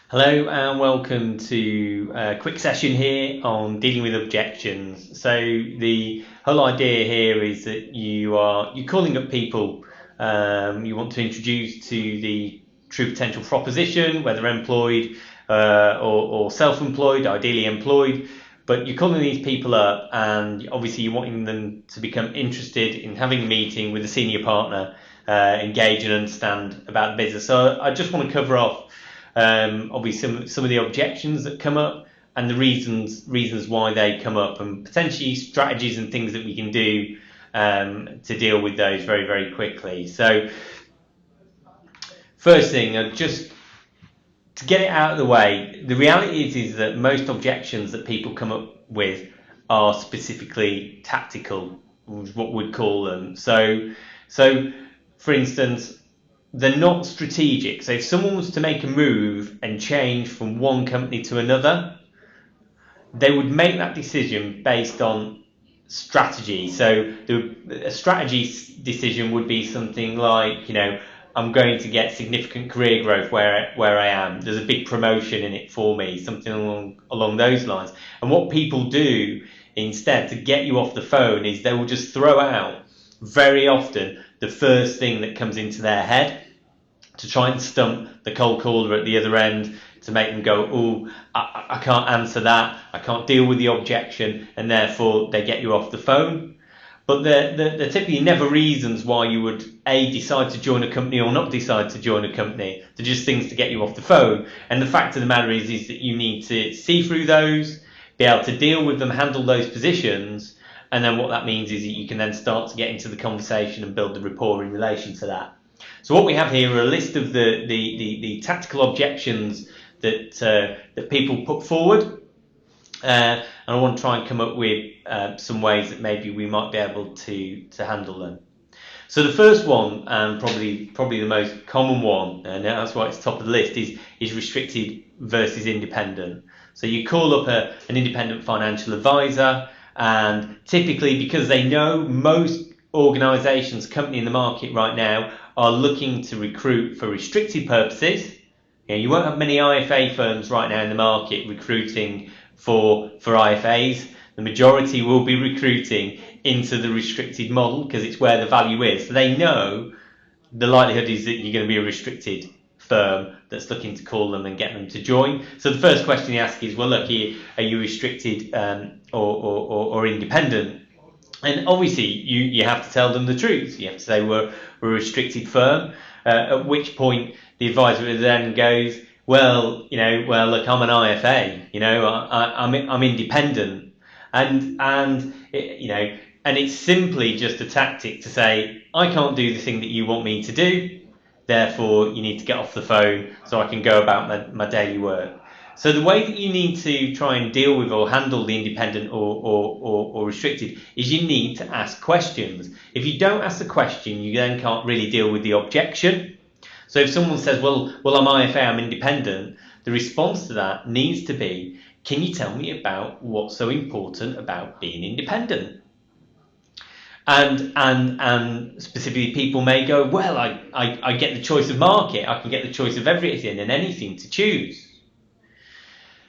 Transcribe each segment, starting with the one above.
Hello and welcome to a quick session here on dealing with objections. So the whole idea here is that you're calling up people you want to introduce to the true potential proposition, whether employed or self-employed, ideally employed. But you're calling these people up and obviously you're wanting them to become interested in having a meeting with a senior partner, engage and understand about the business. So I just want to cover off obviously some of the objections that come up and the reasons why they come up, and potentially strategies and things that we can do to deal with those very, very quickly. So first thing, just to get it out of the way, the reality is that most objections that people come up with are specifically tactical, what we'd call them. So for instance, they're not strategic. So if someone was to make a move and change from one company to another, they would make that decision based on strategy. So a strategy decision would be something like, I'm going to get significant career growth where I am. There's a big promotion in it for me, something along those lines. And what people do instead to get you off the phone is they will just throw out very often the first thing that comes into their head to try and stump the cold caller at the other end, to make them go, oh, I can't answer that, I can't deal with the objection, and therefore they get you off the phone. But they're typically never reasons why you would decide to join a company or not decide to join a company. They're just things to get you off the phone. And the fact of the matter is that you need to see through those, be able to deal with them, handle those positions, and then what that means is that you can then start to get into the conversation and build the rapport in relation to that. So what we have here are a list of the tactical objections that people put forward, and I want to try and come up with some ways that maybe we might be able to handle them. So the first one, and probably the most common one, and that's why it's top of the list, is restricted versus independent. So you call up an independent financial advisor, and typically, because they know most organisations, company in the market right now are looking to recruit for restricted purposes. You won't have many IFA firms right now in the market recruiting for IFAs. The majority will be recruiting into the restricted model because it's where the value is. So they know the likelihood is that you're going to be a restricted firm that's looking to call them and get them to join. So the first question you ask is, well, look, are you restricted or independent? And obviously, you have to tell them the truth. You have to say we're a restricted firm. At which point the advisor then goes, well, look, I'm an IFA. I'm independent, and it's simply just a tactic to say I can't do the thing that you want me to do. Therefore, you need to get off the phone so I can go about my daily work. So the way that you need to try and deal with or handle the independent or restricted is you need to ask questions. If you don't ask the question, you then can't really deal with the objection. So if someone says, well, I'm IFA, I'm independent, the response to that needs to be, can you tell me about what's so important about being independent? And specifically, people may go, well, I get the choice of market, I can get the choice of everything and anything to choose.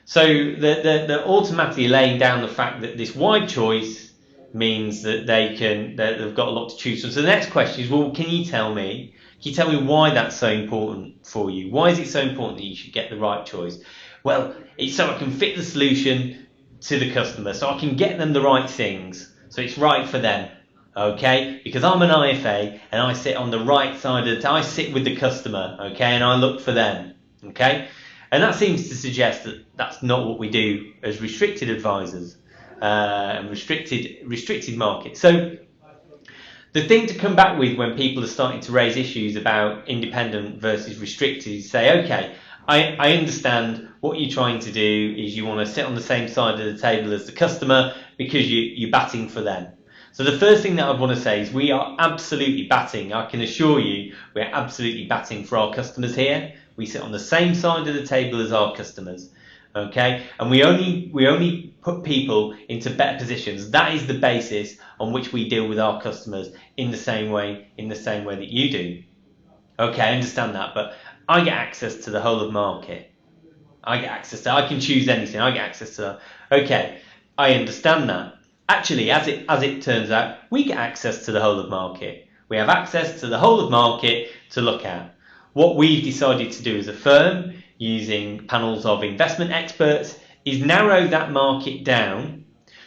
So they're automatically laying down the fact that this wide choice means that they've got a lot to choose from. So the next question is, well, can you tell me why that's so important for you? Why is it so important that you should get the right choice? Well, it's so I can fit the solution to the customer, so I can get them the right things, so it's right for them. Okay, because I'm an IFA and I sit on the right side of I sit with the customer, okay, and I look for them, okay. And that seems to suggest that that's not what we do as restricted advisors and restricted markets. So the thing to come back with when people are starting to raise issues about independent versus restricted is say, okay, I understand what you're trying to do is you want to sit on the same side of the table as the customer because you're batting for them. So the first thing that I'd want to say is we are absolutely batting. I can assure you we're absolutely batting for our customers here. We sit on the same side of the table as our customers, okay? And we only put people into better positions. That is the basis on which we deal with our customers in the same way that you do. Okay, I understand that, but I get access to the whole of market. I get access to, I can choose anything, I get access to that. Okay, I understand that. Actually, as it turns out, we get access to the whole of market. We have access to the whole of market to look at. What we've decided to do as a firm, using panels of investment experts, is narrow that market down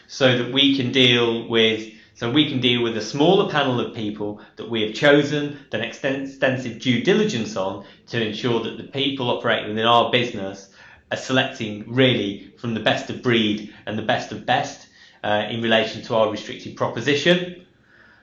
so that we can deal with a smaller panel of people that we have chosen, done extensive due diligence on, to ensure that the people operating within our business are selecting really from the best of breed and the best of best in relation to our restricted proposition.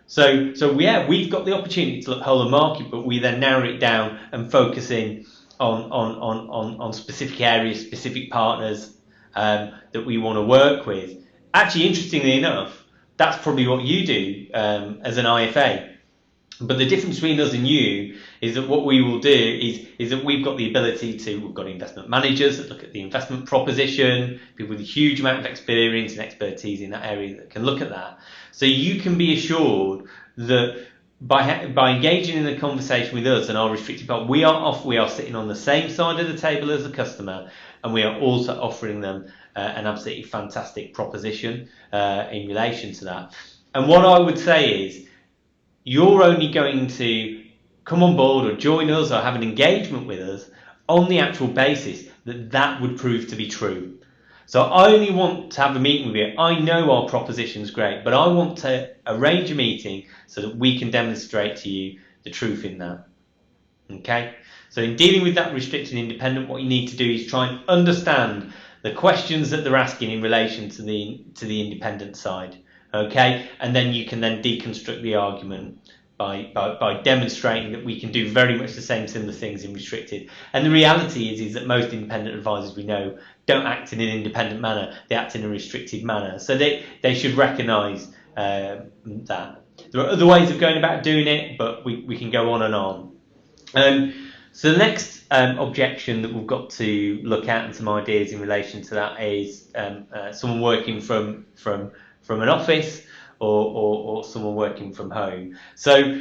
So yeah, we've got the opportunity to look whole of market, but we then narrow it down and focus in on specific areas, specific partners that we want to work with. Actually, interestingly enough, that's probably what you do as an IFA. But the difference between us and you is that what we will do is that we've got the ability to, we've got investment managers that look at the investment proposition, people with a huge amount of experience and expertise in that area that can look at that. So you can be assured that by engaging in a conversation with us and our restricted part, we are sitting on the same side of the table as the customer, and we are also offering them an absolutely fantastic proposition in relation to that. And what I would say is, you're only going to come on board or join us or have an engagement with us on the actual basis that would prove to be true. So I only want to have a meeting with you. I know our proposition's great, but I want to arrange a meeting so that we can demonstrate to you the truth in that. Okay? So in dealing with that restricted independent, what you need to do is try and understand the questions that they're asking in relation to the independent side. Okay, and then you can then deconstruct the argument by demonstrating that we can do very much the same similar things in restricted. And the reality is that most independent advisors we know don't act in an independent manner; they act in a restricted manner. So they should recognise that. There are other ways of going about doing it, but we can go on and on. So the next objection that we've got to look at and some ideas in relation to that is someone working from an office or someone working from home. So,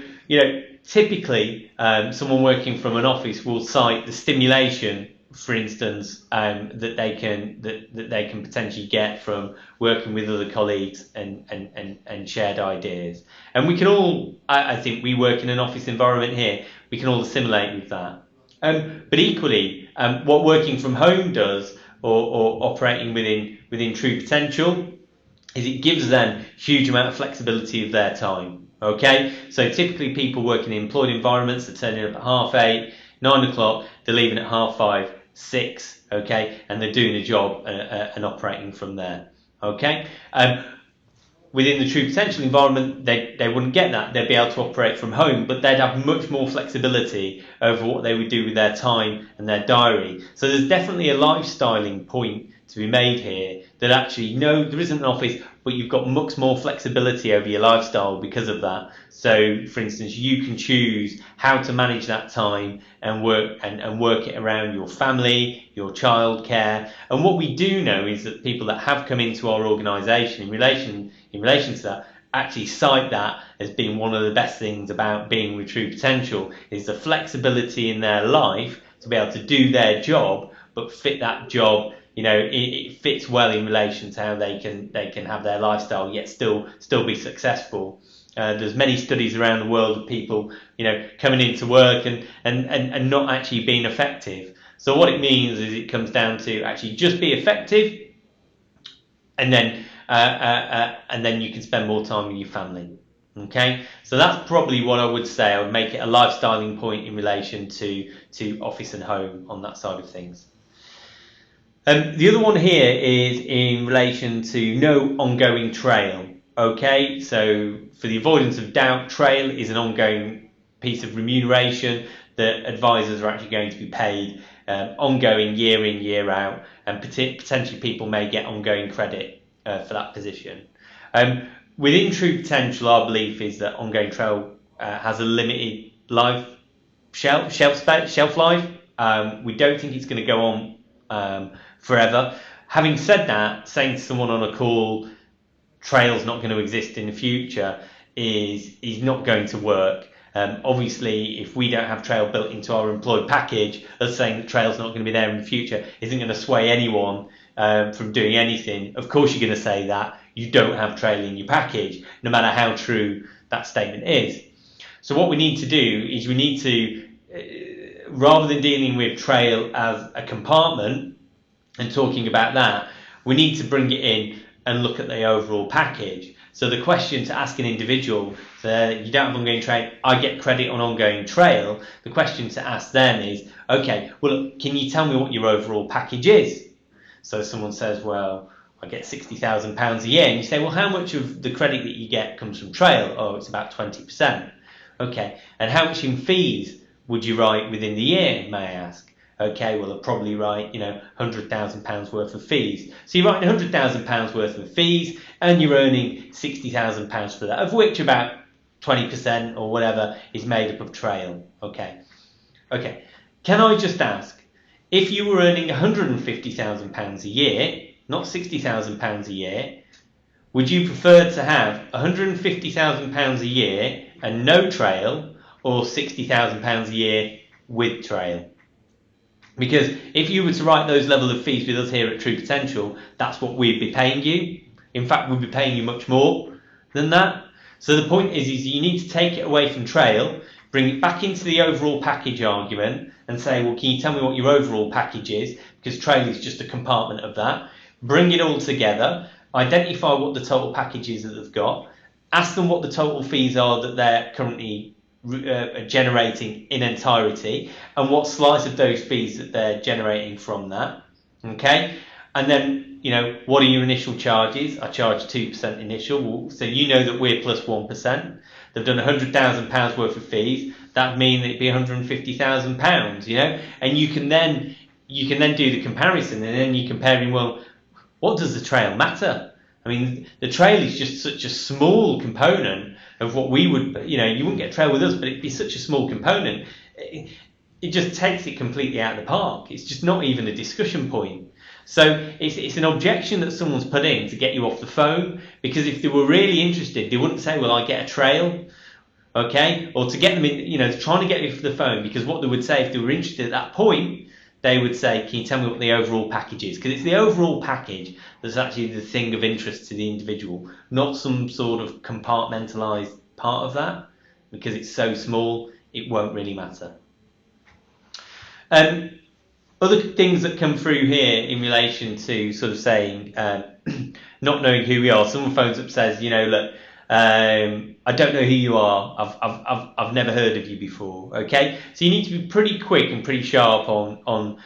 typically someone working from an office will cite the stimulation, for instance, that they can potentially get from working with other colleagues and shared ideas. And we can all, I think we work in an office environment here, we can all assimilate with that. But equally, what working from home does or operating within true potential is it gives them huge amount of flexibility of their time. Okay, so typically people working in employed environments are turning up at 8:30, 9 o'clock, they're leaving at 5:30, 6. Okay, and they're doing a job and operating from there. Okay, within the true potential environment, they wouldn't get that. They'd be able to operate from home, but they'd have much more flexibility over what they would do with their time and their diary. So there's definitely a lifestyling point to be made here, that actually, no, there isn't an office, but you've got much more flexibility over your lifestyle because of that. So, for instance, you can choose how to manage that time and work it around your family, your childcare. And what we do know is that people that have come into our organisation in relation to that actually cite that as being one of the best things about being with true potential, is the flexibility in their life to be able to do their job, but fit that job. It fits well in relation to how they can have their lifestyle yet still be successful. There's many studies around the world of people coming into work and not actually being effective. So what it means is it comes down to actually just be effective, and then you can spend more time with your family. Okay, so that's probably what I would say. I would make it a lifestyling point in relation to office and home on that side of things. The other one here is in relation to no ongoing trail. Okay, so for the avoidance of doubt, trail is an ongoing piece of remuneration that advisors are actually going to be paid ongoing, year in, year out, and potentially people may get ongoing credit for that position. Within true potential, our belief is that ongoing trail has a limited shelf life. We don't think it's going to go on forever. Having said that, saying to someone on a call, trail's not going to exist in the future is not going to work. Obviously, if we don't have trail built into our employed package, us saying that trail's not going to be there in the future isn't going to sway anyone from doing anything. Of course, you're going to say that you don't have trail in your package, no matter how true that statement is. So what we need to do is we need to, rather than dealing with trail as a compartment and talking about that, we need to bring it in and look at the overall package. So the question to ask an individual, you don't have ongoing trail, I get credit on ongoing trail. The question to ask them is, okay, well, can you tell me what your overall package is? So someone says, well, I get £60,000 a year. And you say, well, how much of the credit that you get comes from trail? Oh, it's about 20%. Okay, and how much in fees would you write within the year, may I ask? Okay, well, I'll probably write, £100,000 worth of fees. So you're writing £100,000 worth of fees and you're earning £60,000 for that, of which about 20% or whatever is made up of trail. Okay. Can I just ask, if you were earning £150,000 a year, not £60,000 a year, would you prefer to have £150,000 a year and no trail, or £60,000 a year with trail? Because if you were to write those level of fees with us here at True Potential, that's what we'd be paying you. In fact, we'd be paying you much more than that. So the point is you need to take it away from trail, bring it back into the overall package argument and say, well, can you tell me what your overall package is? Because trail is just a compartment of that. Bring it all together, identify what the total package is that they've got, ask them what the total fees are that they're currently generating in entirety, and what slice of those fees that they're generating from that. Okay, and then what are your initial charges? I charge 2% initial, so you know that we're plus 1%. They've done £100,000 worth of fees. That means it'd be £150,000, and you can then do the comparison, and then you're comparing, well, what does the trail matter? I mean, the trail is just such a small component of what we would, you wouldn't get trail with us, but it'd be such a small component. It just takes it completely out of the park. It's just not even a discussion point. So it's an objection that someone's put in to get you off the phone, because if they were really interested, they wouldn't say, well, I get a trail, okay? Or to get them in, trying to get you off the phone, because what they would say if they were interested at that point, they would say, can you tell me what the overall package is? Because it's the overall package that's actually the thing of interest to the individual, not some sort of compartmentalised part of that, because it's so small, it won't really matter. Other things that come through here in relation to sort of saying, not knowing who we are. Someone phones up and says, look, I don't know who you are. I've never heard of you before. Okay, so you need to be pretty quick and pretty sharp on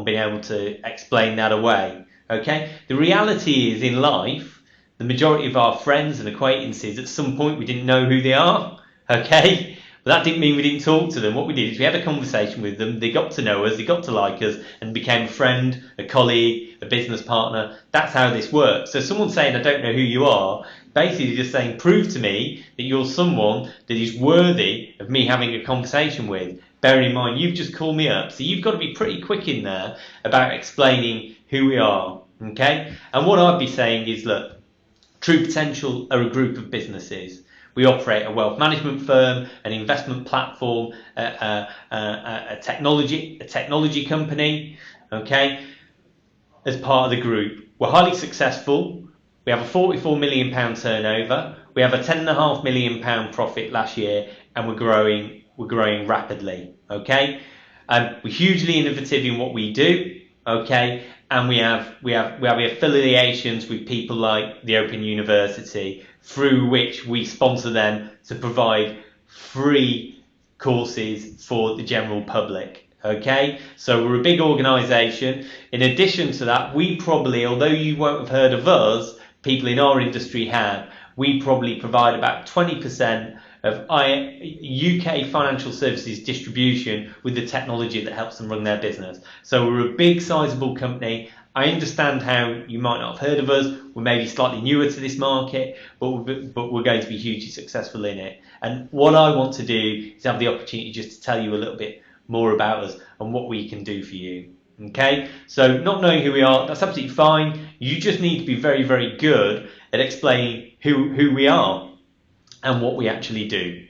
being able to explain that away. Okay, the reality is in life, the majority of our friends and acquaintances at some point we didn't know who they are. Okay. But that didn't mean we didn't talk to them. What we did is we had a conversation with them. They got to know us, they got to like us, and became a friend, a colleague, a business partner. That's how this works. So someone saying, I don't know who you are, basically just saying, prove to me that you're someone that is worthy of me having a conversation with. Bearing in mind, you've just called me up. So you've got to be pretty quick in there about explaining who we are. Okay? And what I'd be saying is, look, True Potential are a group of businesses. We operate a wealth management firm, an investment platform, a technology company, okay, as part of the group. We're highly successful. We have a £44 million turnover. We have a £10.5 million profit last year, and we're growing rapidly, okay? We're hugely innovative in what we do, okay? And we have affiliations with people like the Open University, through which we sponsor them to provide free courses for the general public. Okay, so we're a big organisation. In addition to that, we probably, although you won't have heard of us, people in our industry have, we probably provide about 20% of UK financial services distribution with the technology that helps them run their business. So we're a big, sizable company. I understand how you might not have heard of us. We're maybe slightly newer to this market, but we're going to be hugely successful in it. And what I want to do is have the opportunity just to tell you a little bit more about us and what we can do for you. Okay? So not knowing who we are, that's absolutely fine. You just need to be very, very good at explaining who we are and what we actually do.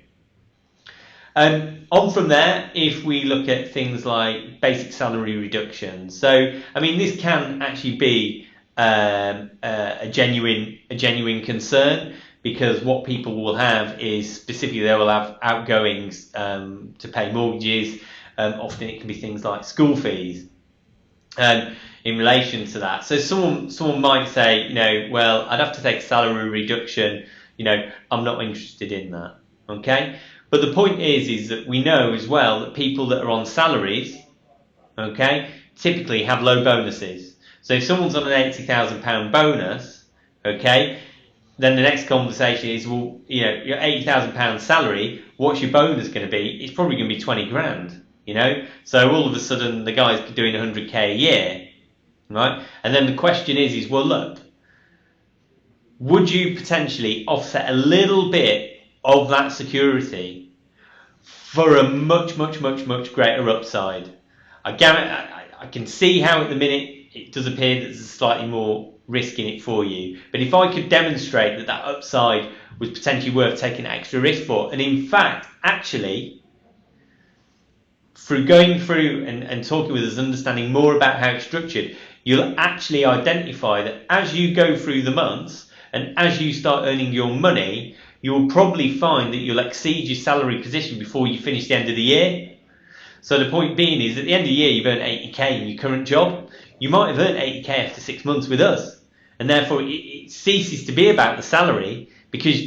On from there, if we look at things like basic salary reduction, so I mean this can actually be a genuine concern, because what people will have is specifically they will have outgoings to pay mortgages. Often it can be things like school fees. In relation to that, so someone might say, well, I'd have to take a salary reduction. I'm not interested in that. Okay. But the point is that we know as well that people that are on salaries, okay, typically have low bonuses. So if someone's on an £80,000 bonus, okay, then the next conversation is, well, your £80,000 salary, what's your bonus going to be? It's probably going to be 20 grand, So all of a sudden the guy's doing 100k a year, right? And then the question is, well, look, would you potentially offset a little bit of that security for a much greater upside? I can see how at the minute it does appear that there's slightly more risk in it for you, but if I could demonstrate that upside was potentially worth taking extra risk for, and in fact actually through going through and talking with us, understanding more about how it's structured, you'll actually identify that as you go through the months and as you start earning your money, you'll probably find that you'll exceed your salary position before you finish the end of the year. So the point being is, at the end of the year, you've earned 80k in your current job. You might have earned 80k after 6 months with us. And therefore, it ceases to be about the salary, because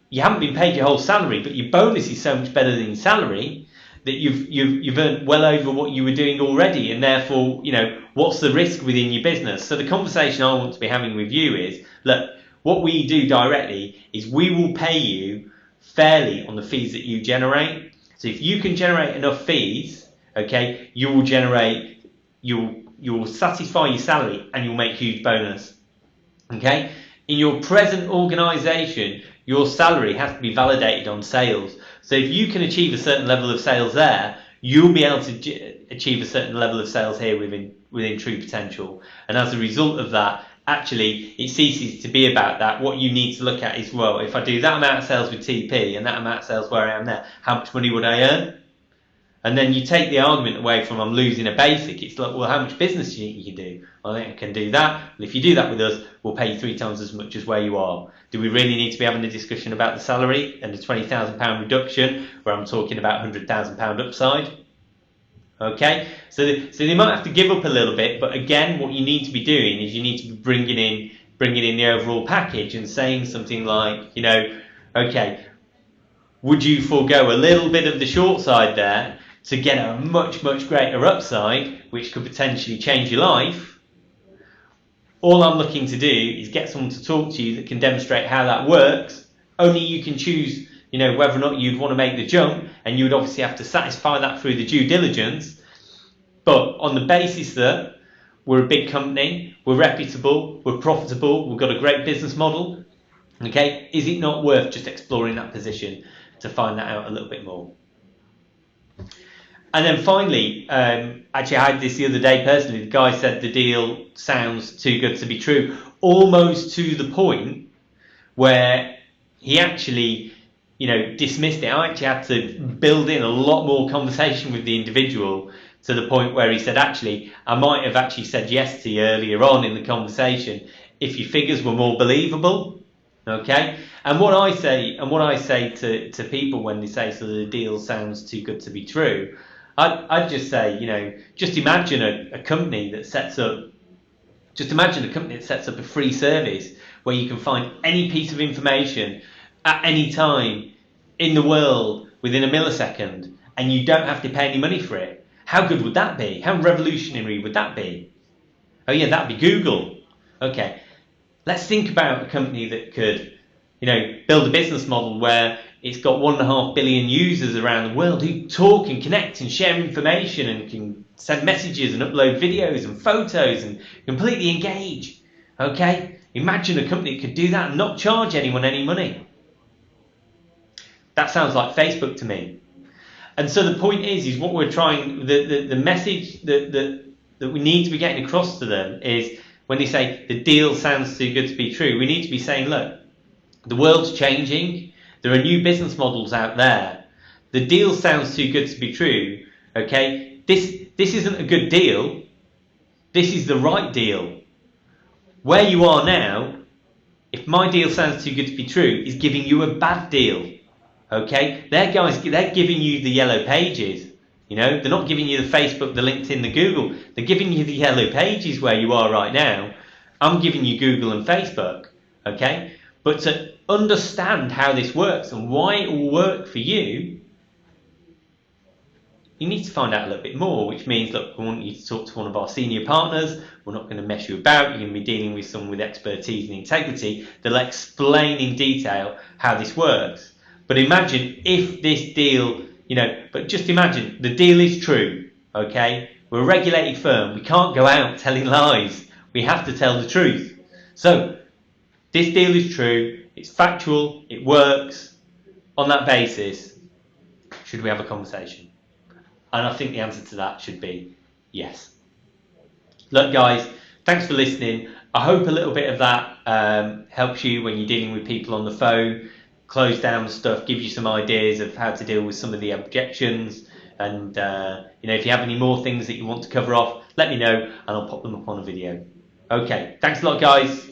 you haven't been paid your whole salary, but your bonus is so much better than your salary that you've earned well over what you were doing already. And therefore, what's the risk within your business? So the conversation I want to be having with you is, look, what we do directly is we will pay you fairly on the fees that you generate. So if you can generate enough fees, okay, you will satisfy your salary and you'll make huge bonus. Okay? In your present organisation, your salary has to be validated on sales. So if you can achieve a certain level of sales there, you'll be able to achieve a certain level of sales here within True Potential. And as a result of that, actually, it ceases to be about that. What you need to look at is, well, if I do that amount of sales with TP and that amount of sales where I am there, how much money would I earn? And then you take the argument away from I'm losing a basic. It's like, well, how much business do you think you can do? I think I can do that. Well, if you do that with us, we'll pay you 3 times as much as where you are. Do we really need to be having a discussion about the salary and the £20,000 reduction where I'm talking about £100,000 upside? Okay, so they might have to give up a little bit, but again, what you need to be doing is you need to be bringing in the overall package and saying something like, okay, would you forego a little bit of the short side there to get a much greater upside, which could potentially change your life? All I'm looking to do is get someone to talk to you that can demonstrate how that works. Only you can choose, whether or not you'd want to make the jump, and you would obviously have to satisfy that through the due diligence. But on the basis that we're a big company, we're reputable, we're profitable, we've got a great business model, okay, is it not worth just exploring that position to find that out a little bit more? And then finally, actually I had this the other day personally, the guy said the deal sounds too good to be true, almost to the point where he actually, dismissed it. I actually had to build in a lot more conversation with the individual to the point where he said, actually, I might have actually said yes to you earlier on in the conversation if your figures were more believable. Okay? And what I say to people when they say, so the deal sounds too good to be true, I'd just say, just imagine a company that sets up a free service where you can find any piece of information at any time in the world within a millisecond, and you don't have to pay any money for it. How good would that be? How revolutionary would that be? Oh yeah, that'd be Google. Okay, let's think about a company that could, build a business model where it's got 1.5 billion users around the world who talk and connect and share information and can send messages and upload videos and photos and completely engage. Okay? Imagine a company that could do that and not charge anyone any money. That sounds like Facebook to me. And so the point is what we're trying, the message that we need to be getting across to them is when they say the deal sounds too good to be true, we need to be saying, look, the world's changing. There are new business models out there The deal sounds too good to be true. Okay, this isn't a good deal. This is the right deal. Where you are now, if my deal sounds too good to be true, is giving you a bad deal. Okay, they're giving you the yellow pages. You know, they're not giving you the Facebook, the LinkedIn, the Google. They're giving you the yellow pages where you are right now. I'm giving you Google and Facebook. Okay, but to understand how this works and why it will work for you, you need to find out a little bit more, which means, look, we want you to talk to one of our senior partners. We're not going to mess you about. You're going to be dealing with someone with expertise and integrity that'll explain in detail how this works. But imagine if this deal, but just imagine the deal is true, okay? We're a regulated firm. We can't go out telling lies. We have to tell the truth. So this deal is true. It's factual. It works. On that basis, should we have a conversation? And I think the answer to that should be yes. Look, guys, thanks for listening. I hope a little bit of that helps you when you're dealing with people on the phone, close down stuff, give you some ideas of how to deal with some of the objections. And, if you have any more things that you want to cover off, let me know and I'll pop them up on a video. Okay, thanks a lot, guys.